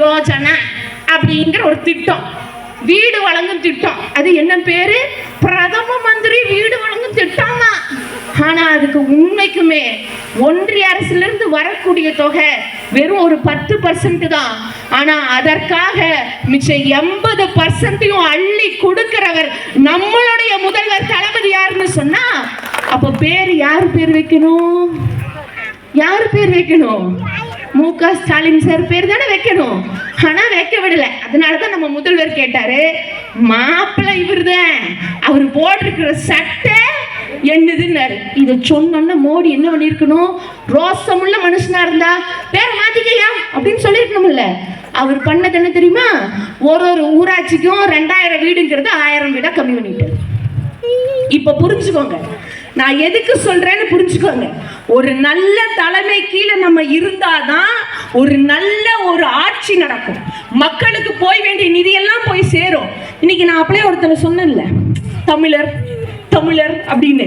யோஜனா அப்படிங்கிற ஒரு திட்டம், வீடு வழங்கும் திட்டம். அது என்ன பேரு? பிரதம மந்திரி வீடு வழங்கும் திட்டம் தான். ஆனா அதுக்கு உண்மைக்குமே ஒன்றிய அரசுல இருந்து வரக்கூடிய தொகை வெறும் ஒரு 10% தான். ஆனா அதற்காக மிச்சம் 80% அள்ளி கொடுக்கிறவர் நம்மளுடைய முதல்வர் தளபதி. யாருன்னு சொன்னா அப்ப பேர் யார் பேர் வைக்கணும்? யார் பேர் வைக்கணும்? மு.க. ஸ்டாலின் சார் பேர் தானே வைக்கணும். ஆனா வைக்க விடல. அதனாலதான் நம்ம முதல்வர் கேட்டாரு, மாப்பிள்ளை இவருதான், அவர் போட்டிருக்கிற சட்டை என்னதுன்னாரு. இதை சொன்னோன்னா மோடி என்ன பண்ணிருக்கணும்? ரோசமுள்ள மனுஷனா இருந்தா பேரை மாத்திக்கையா அப்படின்னு சொல்லிருக்கணும்ல. அவர் பண்ணது என்ன தெரியுமா? ஒரு ஊராட்சிக்கும் 2000 வீடுங்கிறது 1000 வீடா கம்மி பண்ணிட்டு. இப்ப புரிஞ்சுக்கோங்க, நான் எதுக்கு சொல்றேன்னு புரிஞ்சுக்கோங்க. ஒரு நல்ல தலைமை கீழே நம்ம இருந்தாதான் ஒரு நல்ல ஒரு ஆட்சி நடக்கும். மக்களுக்கு போய் வேண்டிய நிதியெல்லாம் போய் சேரும். இன்னைக்கு நான் அப்படியே ஒருத்தனை சொன்னேன்ல, தமிழர் தமிழர் அப்படின்னு.